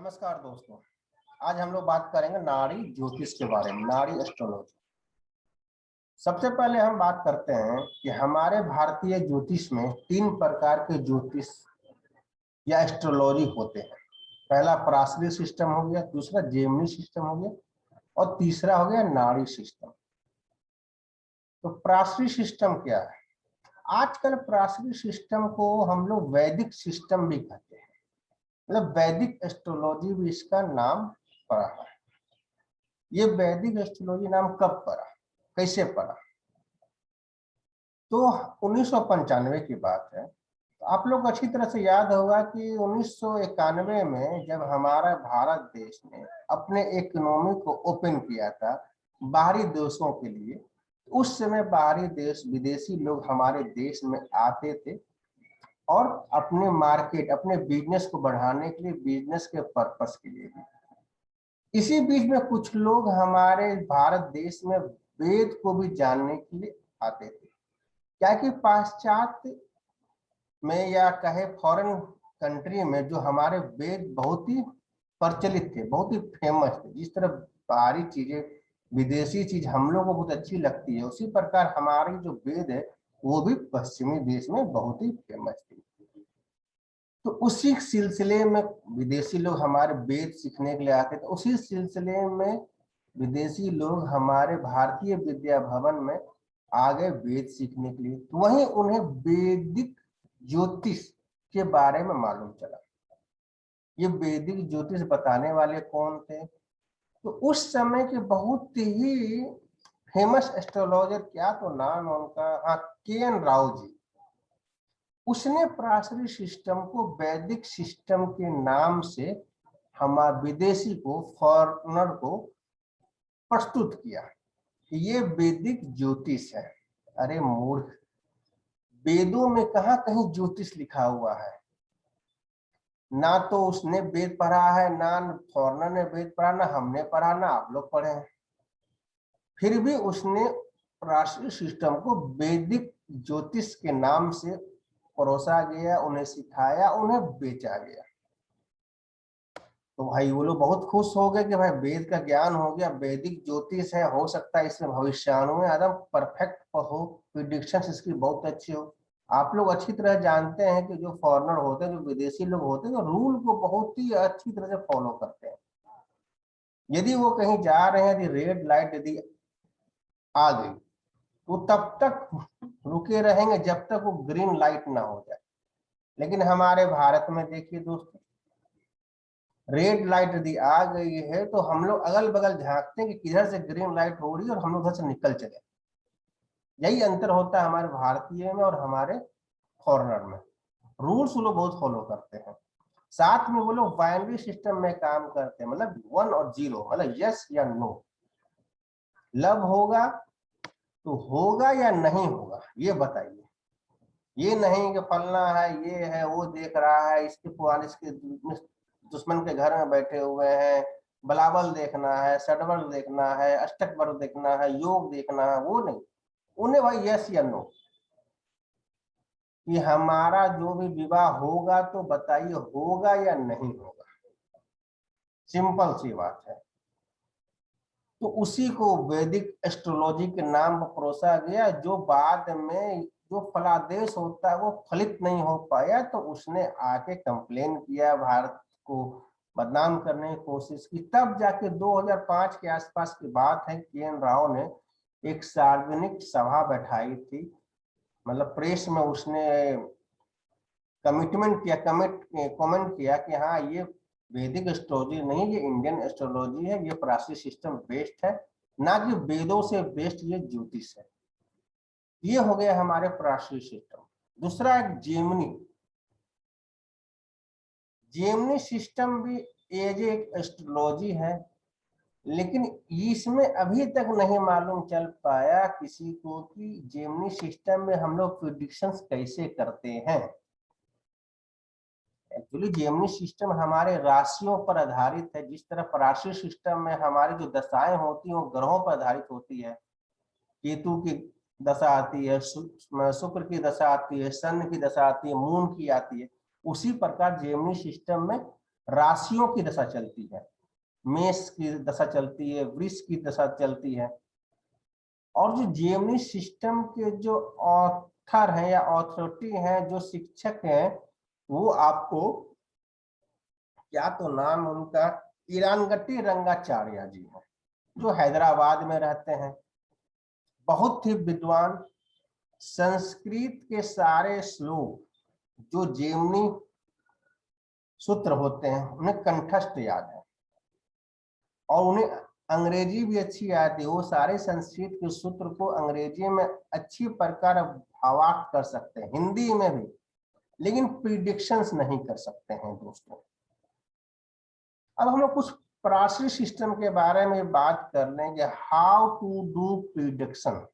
नमस्कार दोस्तों। आज हम लोग बात करेंगे नाड़ी ज्योतिष के बारे में, नाड़ी एस्ट्रोलॉजी। सबसे पहले हम बात करते हैं कि हमारे भारतीय ज्योतिष में 3 प्रकार के ज्योतिष या एस्ट्रोलॉजी होते हैं। पहला पराशरी सिस्टम हो गया, दूसरा जेमिनी सिस्टम हो गया और तीसरा हो गया नाड़ी सिस्टम। तो पराशरी सिस्टम क्या है? आजकल पराशरी सिस्टम को हम लोग वैदिक सिस्टम भी कहते हैं, मतलब वैदिक एस्ट्रोलॉजी भी इसका नाम पड़ा है। ये वैदिक एस्ट्रोलॉजी नाम कब पड़ा, कैसे पड़ा? तो 1995 की बात है। तो आप लोग अच्छी तरह से याद होगा कि 1991 में जब हमारा भारत देश ने अपने इकोनॉमी को ओपन किया था बाहरी देशों के लिए, उस समय बाहरी देश विदेशी लोग हमारे देश में आते थे और अपने मार्केट, अपने बिजनेस को बढ़ाने के लिए, बिजनेस के पर्पस के लिए भी। इसी बीच में कुछ लोग हमारे भारत देश में वेद को भी जानने के लिए आते थे, क्या कि पाश्चात्य में या कहे फॉरेन कंट्री में जो हमारे वेद बहुत ही प्रचलित थे, बहुत ही फेमस थे। जिस तरह बाहरी चीजें, विदेशी चीज हम लोग को बहुत अच्छी लगती है, उसी प्रकार हमारी जो वेद है वो भी पश्चिमी देश में बहुत ही फेमस थी। तो उसी सिलसिले में विदेशी लोग हमारे वेद सीखने के लिए आते थे। उसी सिलसिले में विदेशी लोग हमारे भारतीय विद्या भवन में आ गए वेद सीखने के लिए। तो वहीं उन्हें वैदिक ज्योतिष के बारे में मालूम चला। ये वैदिक ज्योतिष बताने वाले कौन थे? तो उस समय के बहुत ही फेमस एस्ट्रोलॉजर, क्या तो नाम है उनका, हाँ, के.एन. राव जी। उसने पराशरी सिस्टम को वैदिक सिस्टम के नाम से हमारे विदेशी को, फॉरनर को प्रस्तुत किया कि ये वैदिक ज्योतिष है। अरे मूर्ख, वेदों में कहाँ कहीं ज्योतिष लिखा हुआ है? ना तो उसने वेद पढ़ा है, ना फॉरनर ने वेद पढ़ा, ना हमने पढ़ा, ना आप लोग पढ़े हैं। फिर भी उसने पराशरी सिस्टम को वैदिक ज्योतिष के नाम से परोसा गया, उन्हें सिखाया, उन्हें बेचा गया। तो भाई वो लोग बहुत खुश हो गए कि भाई वेद का ज्ञान हो गया, वैदिक ज्योतिष है, हो सकता है इसमें भविष्यवाणी एकदम परफेक्ट हो, प्रिडिक्शंस इसकी बहुत अच्छी हो। आप लोग अच्छी तरह जानते हैं कि जो फॉरेनर होते हैं, जो विदेशी लोग होते हैं, तो रूल को बहुत ही अच्छी तरह से फॉलो करते हैं। यदि वो कहीं जा रहे हैं, यदि रेड लाइट यदि आ गई तो तब तक रुके रहेंगे जब तक वो ग्रीन लाइट ना हो जाए। लेकिन हमारे भारत में देखिए दोस्तों, रेड लाइट यदि आ गई है तो हम लोग अगल बगल झांकते हैं कि किधर से ग्रीन लाइट हो रही है और हम लोग उधर से निकल चले। यही अंतर होता है हमारे भारतीय में और हमारे फॉरेनर में। रूल्स वो लोग बहुत फॉलो करते हैं। साथ में वो लोग बाइनरी सिस्टम में काम करते हैं, मतलब 1 और 0, मतलब यस या नो। लव होगा तो होगा या नहीं होगा, ये बताइए। ये नहीं कि फलना है, ये है, वो देख रहा है, इसके पुराने, इसके दुश्मन के घर में बैठे हुए हैं, बलाबल देखना है, षडवर्ग देखना है, अष्टक वर्ग देखना है, योग देखना है, वो नहीं। उन्हें भाई यस या नो, कि हमारा जो भी विवाह होगा तो बताइए होगा या नहीं होगा। सिंपल सी बात है। तो उसी को वैदिक एस्ट्रोलॉजी के नाम पर परोसा गया। जो बाद में जो फलादेश होता है वो फलित नहीं हो पाया, तो उसने आके कंप्लेन किया, भारत को बदनाम करने की कोशिश की। तब जाके 2005 के आसपास की बात है, के.एन. राव ने एक सार्वजनिक सभा बैठाई थी, मतलब प्रेस में उसने कमिटमेंट किया, कमेंट किया कि हाँ, ये वैदिक एस्ट्रोलॉजी नहीं, ये इंडियन एस्ट्रोलॉजी है, ये पराशरी सिस्टम बेस्ड है, ना कि वेदों से बेस्ड ये ज्योतिष है। ये हो गया हमारे पराशरी सिस्टम। दूसरा एक जेमिनी। जेमिनी सिस्टम भी एज एक एस्ट्रोलॉजी है, लेकिन इसमें अभी तक नहीं मालूम चल पाया किसी को कि जेमिनी सिस्टम में हम लोग प्रिडिक्शंस कैसे करते हैं। एक्चुअली जेमिनी सिस्टम हमारे राशियों पर आधारित है। जिस तरह पराशरी सिस्टम में हमारी जो दशाएं होती हैं वो ग्रहों पर आधारित होती है। केतु की दशा आती है, शुक्र की दशा आती है, सन की दशा आती है, मून की आती है। उसी प्रकार जेमिनी सिस्टम में राशियों की दशा चलती है, मेष की दशा चलती है, वृष की दशा चलती है। और जो जेमिनी सिस्टम के जो ऑथर हैं या ऑथोरिटी हैं, जो शिक्षक हैं, वो आपको, क्या तो नाम उनका, ईरानगट्टी रंगाचार्य जी हैं, जो हैदराबाद में रहते हैं। बहुत ही विद्वान, संस्कृत के सारे श्लोक जो जेमिनी सूत्र होते हैं उन्हें कंठस्थ याद है, और उन्हें अंग्रेजी भी अच्छी आती है। वो सारे संस्कृत के सूत्र को अंग्रेजी में अच्छी प्रकार भावार्थ कर सकते हैं, हिंदी में भी, लेकिन प्रिडिक्शंस नहीं कर सकते हैं दोस्तों। अब हम लोग कुछ प्राचीन सिस्टम के बारे में बात कर लेंगे, हाउ टू डू प्रिडिक्शन।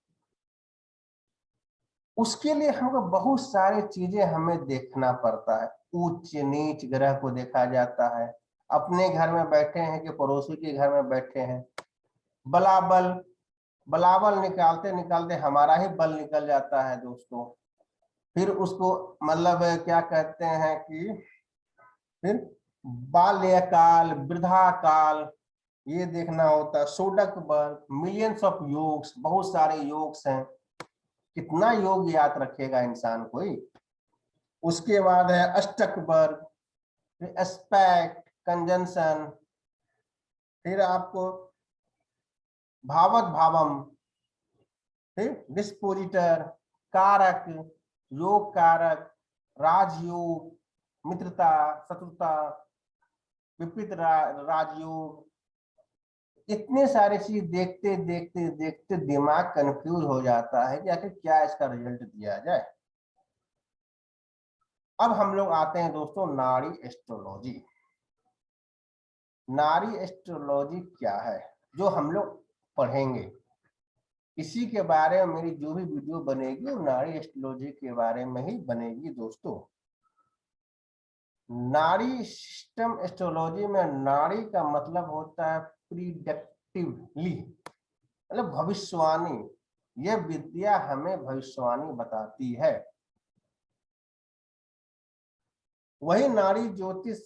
उसके लिए हमको बहुत सारी चीजें हमें देखना पड़ता है। उच्च नीच ग्रह को देखा जाता है, अपने घर में बैठे हैं कि पड़ोसी के घर में बैठे हैं। बलाबल, बलाबल निकालते निकालते हमारा ही बल निकल जाता है दोस्तों। फिर उसको मतलब क्या कहते हैं कि फिर बाल्यकाल, वृद्धाकाल, ये देखना होता है। शोडक वर्ग, मिलियंस ऑफ योग्स, बहुत सारे योग्स हैं, कितना योग याद रखेगा इंसान कोई। उसके बाद है अष्टक वर्ग, एस्पेक्ट, कंजंक्शन, फिर आपको भावक भावम, फिर डिस्पोजिटर, कारक, योग कारक, राजयोग, मित्रता, शत्रुता, विपरीत राजयोग। इतने सारे चीज देखते देखते देखते दिमाग कंफ्यूज हो जाता है कि आखिर क्या इसका रिजल्ट दिया जाए। अब हम लोग आते हैं दोस्तों नाड़ी एस्ट्रोलॉजी। नाड़ी एस्ट्रोलॉजी क्या है, जो हम लोग पढ़ेंगे, इसी के बारे में मेरी जो भी वीडियो बनेगी वो नाड़ी एस्ट्रोलॉजी के बारे में ही बनेगी दोस्तों। नाड़ी सिस्टम एस्ट्रोलॉजी में नाड़ी का मतलब होता है प्रीडिक्टिवली, मतलब भविष्यवाणी। यह विद्या हमें भविष्यवाणी बताती है। वही नाड़ी ज्योतिष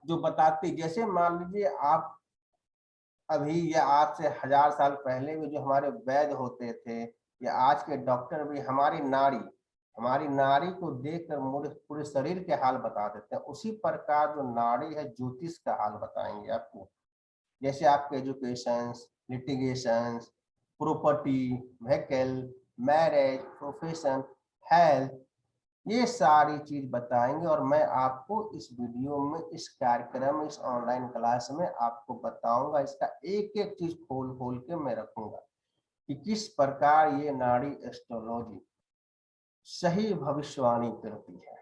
जो बताती, जैसे मान लीजिए आप अभी या आज से 1000 साल पहले में जो हमारे वैद्य होते थे, या आज के डॉक्टर भी हमारी नाड़ी को देखकर पूरे शरीर के हाल बता देते हैं। उसी प्रकार जो नाड़ी है ज्योतिष का हाल बताएंगे आपको। जैसे आपके education, litigation, property, vehicle, marriage, profession, health, ये सारी चीज बताएंगे। और मैं आपको इस वीडियो में, इस कार्यक्रम, इस ऑनलाइन क्लास में आपको बताऊंगा, इसका एक एक चीज खोल खोल के मैं रखूंगा कि किस प्रकार ये नाड़ी एस्ट्रोलॉजी सही भविष्यवाणी करती है।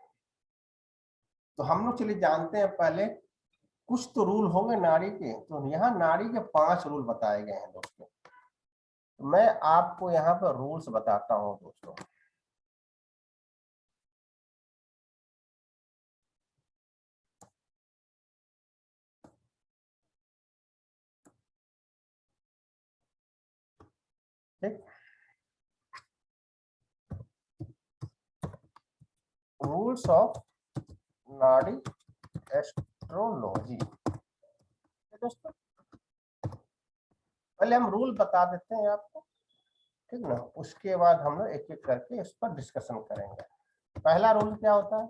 तो हम लोग चलिए जानते हैं पहले, कुछ तो रूल होंगे नाड़ी के। तो यहाँ नाड़ी के 5 रूल बताए गए हैं दोस्तों। तो मैं आपको यहाँ पर रूल्स बताता हूँ दोस्तों। ठीक, रूल्स ऑफ नाड़ी एस्ट्रोलॉजी दोस्तों। पहले हम रूल बता देते हैं आपको, ठीक ना। उसके बाद हम लोग एक एक करके इस पर डिस्कशन करेंगे। पहला रूल क्या होता है,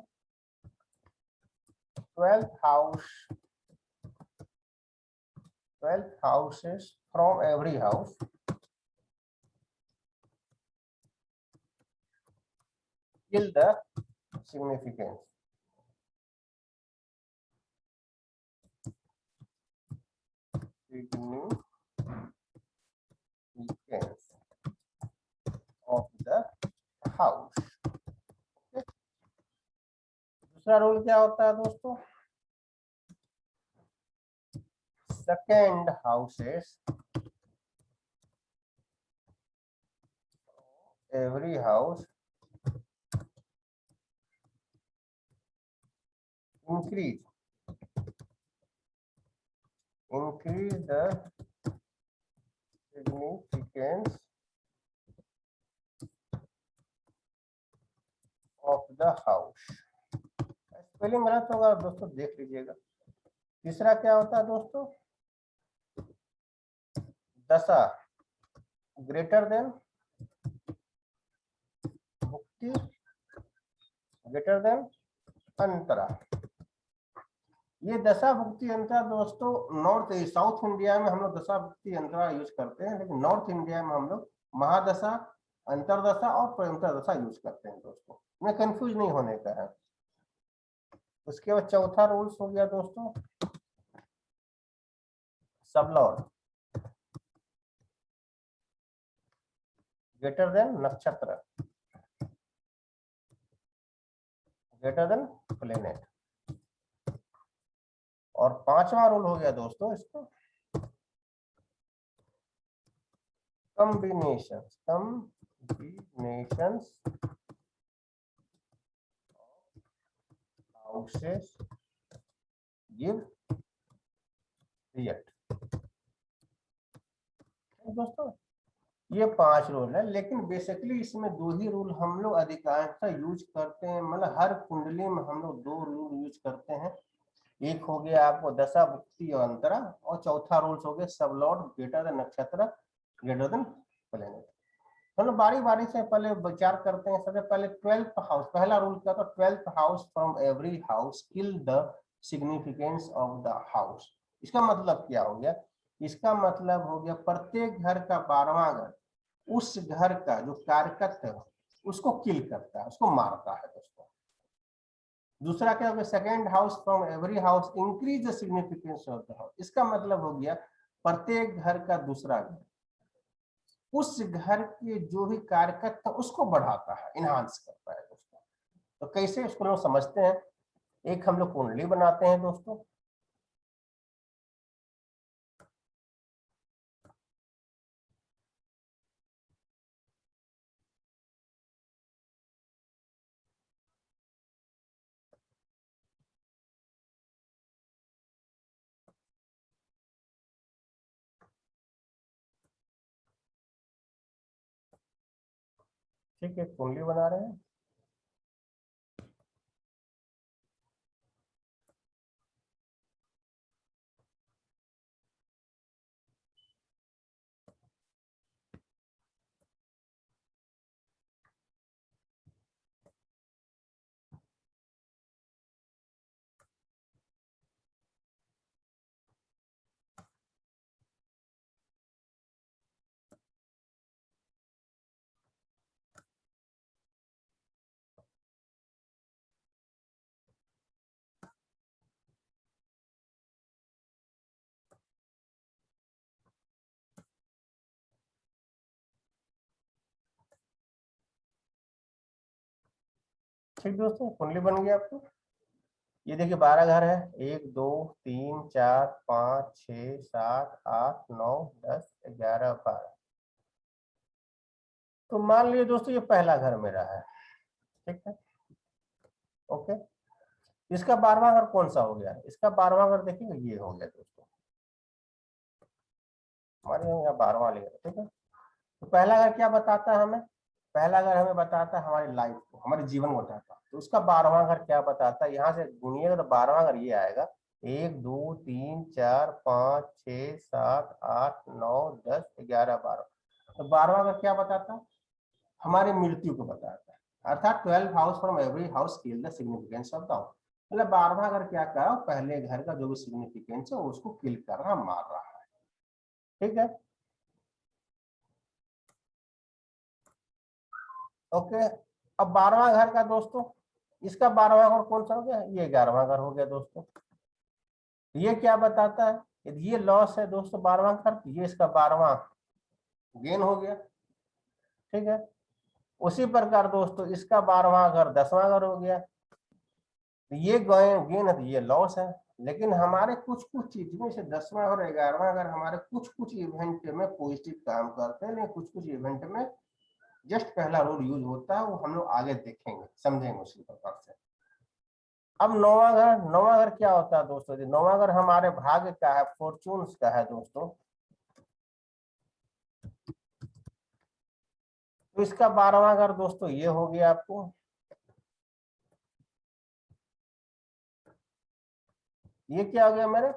12 houses from every house till the significance. Of the house. दूसरा रूल क्या होता है दोस्तों, second houses, every house increase the significance of the house as spelling गलत होगा दोस्तों, देख लीजिएगा। तीसरा क्या होता है दोस्तों, दशा ग्रेटर देन भुक्ति ग्रेटर देन अंतरा। ये दशा भुक्ति अंतरा दोस्तों नॉर्थ साउथ इंडिया में हम लोग दशा भुक्ति अंतरा यूज करते हैं, लेकिन नॉर्थ इंडिया में हम लोग महादशा, अंतरदशा और प्रयंतर दशा यूज करते हैं दोस्तों, में कंफ्यूज नहीं होने का है। उसके बाद चौथा रूल्स हो गया दोस्तों, सबलॉर्ड ग्रेटर देन नक्षत्र ग्रेटर देन प्लेनेट। और पांचवा रूल हो गया दोस्तों इसको, कॉम्बिनेशंस हाउसेस गिव रिजल्ट। दोस्तों ये 5 रूल है, लेकिन बेसिकली इसमें 2 ही रूल हम लोग अधिकांशतः यूज करते हैं, मतलब हर कुंडली में हम लोग 2 रूल यूज करते हैं। एक हो गया आपको दशा भुक्ति और अंतरा, और चौथा रूल्स हो गया सबलॉर्ड ग्रेटर देन नक्षत्र ग्रेटर देन प्लेनेट। हम लोग बारी बारी से पहले विचार करते हैं। सबसे पहले 12th हाउस, पहला रूल क्या था, 12th house from every house kill the significance of the house. इसका मतलब क्या हो गया, इसका मतलब हो गया प्रत्येक घर का 12वां घर उस घर का जो कारकत्व है उसको किल करता है, उसको मारता है दोस्तों। दूसरा क्या हो गया, second house from every house increase the significance of the house. इसका मतलब हो गया प्रत्येक घर का दूसरा घर उस घर के जो भी कारकत्व उसको बढ़ाता है, इनहांस करता है दोस्तों। तो कैसे इसको लोग समझते हैं, एक हम लोग कुंडली बनाते हैं दोस्तों। ठीक है, कुंडली बना रहे हैं। ठीक दोस्तों, कुंडली बन गई आपको। ये देखिए 12 घर है, 1 2 3 4 5 6 7 8 9 10 11 12। तो मान लीजिए दोस्तों ये पहला घर मेरा है, ठीक है, ओके। इसका 12वां घर कौन सा हो गया, इसका 12वां घर देखिए ये हो गया दोस्तों, हमारे यहाँ 12वां लिया, ठीक है। तो पहला घर क्या बताता है हमें, पहला घर हमें बताता है हमारी लाइफ को, हमारे जीवन को बताता है। तो उसका 12वां घर क्या बताता है, यहाँ से गुनिएगा तो 12वां घर ये आएगा, 1 2 3 4 5 6 7 8 9 10 11 12। तो 12वां घर क्या बताता है, हमारी मृत्यु को बताता है। अर्थात 12 house from every house kill the significance of the house. मतलब 12वां घर क्या कर रहा है, पहले घर का जो भी सिग्निफिकेंस है उसको किल कर रहा, मार रहा है, ठीक है, ओके। अब 12वां घर का दोस्तों, इसका 12वां घर कौन सा हो गया, ये 11वां घर हो गया दोस्तों। ये क्या बताता है, यदि ये लॉस है दोस्तों 12वां घर, तो ये इसका 12वां गेन हो गया, ठीक है। उसी प्रकार दोस्तों इसका 12वां घर 10वां घर हो गया, तो ये गेन है तो ये लॉस है। लेकिन हमारे कुछ कुछ चीज में से 10वां और 11वां घर हमारे कुछ कुछ इवेंट में पॉजिटिव काम करते हैं, लेकिन कुछ कुछ इवेंट में जस्ट पहला रूल यूज होता है, वो हम लोग आगे देखेंगे, समझेंगे उसी प्रकार से। अब नौवां घर क्या होता है दोस्तों जी, नौवां घर हमारे भाग्य का है, फॉर्चून्स का है दोस्तों। तो इसका 12वां घर दोस्तों ये हो गया आपको, ये क्या हो गया मेरे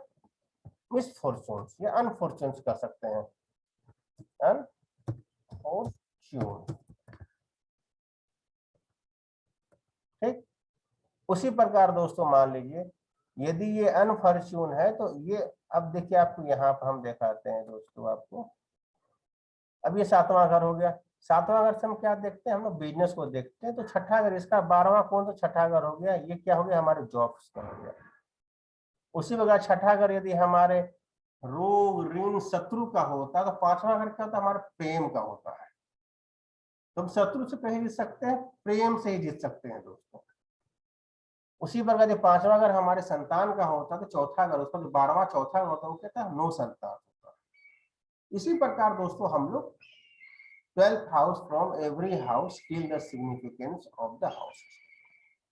मिसफॉर्चून्स या अनफॉर्चून्स कर सकते हैं, अनफॉर्चून। ठीक, उसी प्रकार दोस्तों मान लीजिए यदि ये अनफॉर्चून है तो ये, अब देखिए आपको यहाँ पर हम दिखाते हैं दोस्तों आपको। अब ये 7वां घर हो गया, 7वां घर से हम क्या देखते हैं, हम लोग बिजनेस को देखते हैं, तो छठा घर इसका 12वां कौन, तो छठा घर हो गया, ये क्या हो गया हमारे जॉब्स का हो गया। उसी प्रकार छठा घर यदि हमारे रोग ऋण शत्रु का होता तो 5वां घर क्या होता, हमारे प्रेम का होता है। तो हम शत्रु से कहीं जीत सकते हैं, प्रेम से ही जीत सकते हैं दोस्तों। उसी प्रकार जब 5वां घर हमारे संतान का होता तो चौथा घर, उसका जो 12वां चौथा घर होता है वो कहता है नो संतान होता है। इसी प्रकार दोस्तों हम लोग 12th house from every house kill the significance of the house.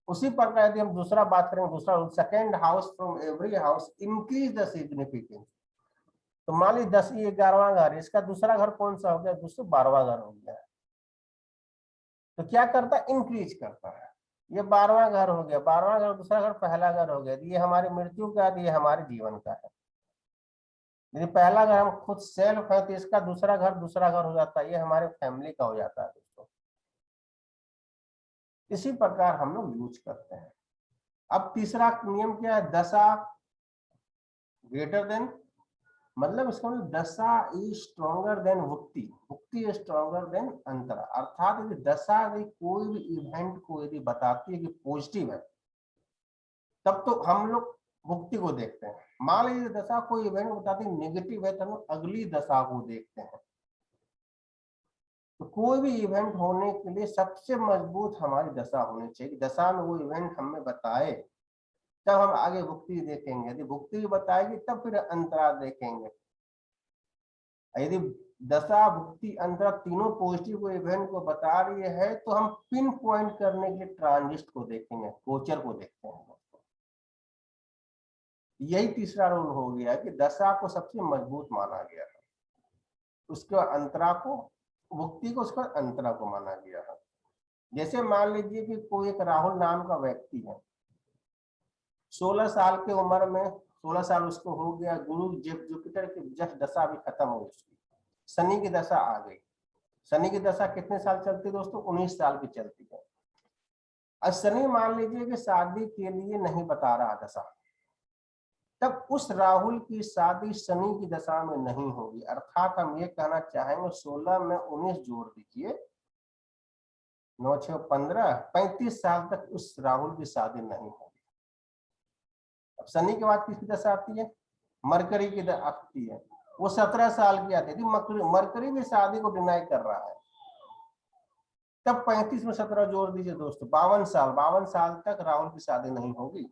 उसी प्रकार यदि हम दूसरा बात करें, दूसरा second house from every house increase the significance. तो मान लीजिए 10 11वां घर, इसका दूसरा घर कौन सा हो गया दोस्तों, 12वां घर हो गया। तो क्या करता है, इंक्रीज करता है। ये 12वां घर हो गया, 12वां घर दूसरा घर पहला घर हो गया, ये हमारी मृत्यु का है, ये हमारे जीवन का है। यदि पहला घर हम खुद सेल्फ है तो इसका दूसरा घर हो जाता है, ये हमारे फैमिली का हो जाता है दोस्तों। इसी प्रकार हम लोग यूज करते हैं। अब तीसरा नियम क्या है, दशा ग्रेटर देन, मतलब इसका मतलब दशा इज स्ट्रॉन्गर देन भुक्ति, भुक्ति इज स्ट्रॉन्गर देन अंतरा। अर्थात यदि दशा यदि कोई भी इवेंट को यदि बताती है कि पॉजिटिव है, तब तो हम लोग भुक्ति को देखते हैं। मान लीजिए दशा कोई इवेंट बताती है नेगेटिव है, तो हम अगली दशा को देखते हैं। तो कोई भी इवेंट होने के लिए सबसे मजबूत हमारी दशा होनी चाहिए, दशा में वो इवेंट हमें बताए, तब हम आगे भुक्ति देखेंगे। यदि भुक्ति बताएगी तब फिर अंतरा देखेंगे। यदि दशा भुक्ति अंतरा तीनों पॉजिटिव इवेंट को बता रही है तो हम पिन पॉइंट करने के लिए ट्रांजिट को देखेंगे, गोचर को देखते हैं। यही तीसरा रूल हो गया कि दशा को सबसे मजबूत माना गया है, उसके बाद अंतरा को, भुक्ति को, उसके बाद अंतरा को माना गया है। जैसे मान लीजिए कि कोई एक राहुल नाम का व्यक्ति है, 16 साल की उम्र में, 16 साल उसको हो गया, गुरु जुपिटर की जस्ट दशा भी खत्म हो उसकी, शनि की दशा आ गई। शनि की दशा कितने साल चलती है दोस्तों, 19 साल की चलती है। अब शनि मान लीजिए कि शादी के लिए नहीं बता रहा दशा, तब उस राहुल की शादी शनि की दशा में नहीं होगी। अर्थात हम ये कहना चाहेंगे 16 में 19 जोड़ दीजिए, 9 6 15, 35 साल तक उस राहुल की शादी नहीं होगी। अब शनि के बाद किसकी दशा आती है, मरकरी की आती है, वो 17 साल की आती है। मरकरी भी शादी को डिनाई कर रहा है, तब 35 में 17 जोड़ दीजिए दोस्तों, 52 साल तक राहुल की शादी नहीं होगी।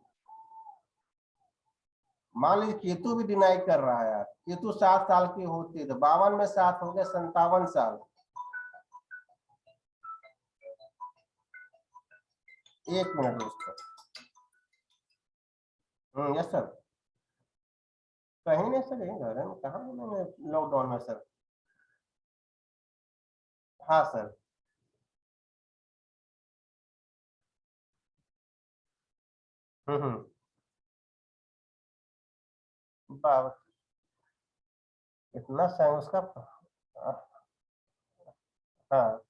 मान लीजिए केतु भी डिनाई कर रहा है यार, केतु 7 साल की होती है, तो 52 में 7 हो गया 57 साल। एक मिनट दोस्तों, यस सर। कहीं नहीं सर, यही घर है, कहाँ लॉकडाउन में सर। हाँ सर। हम्म। बाबा, इतना सा उसका। हाँ।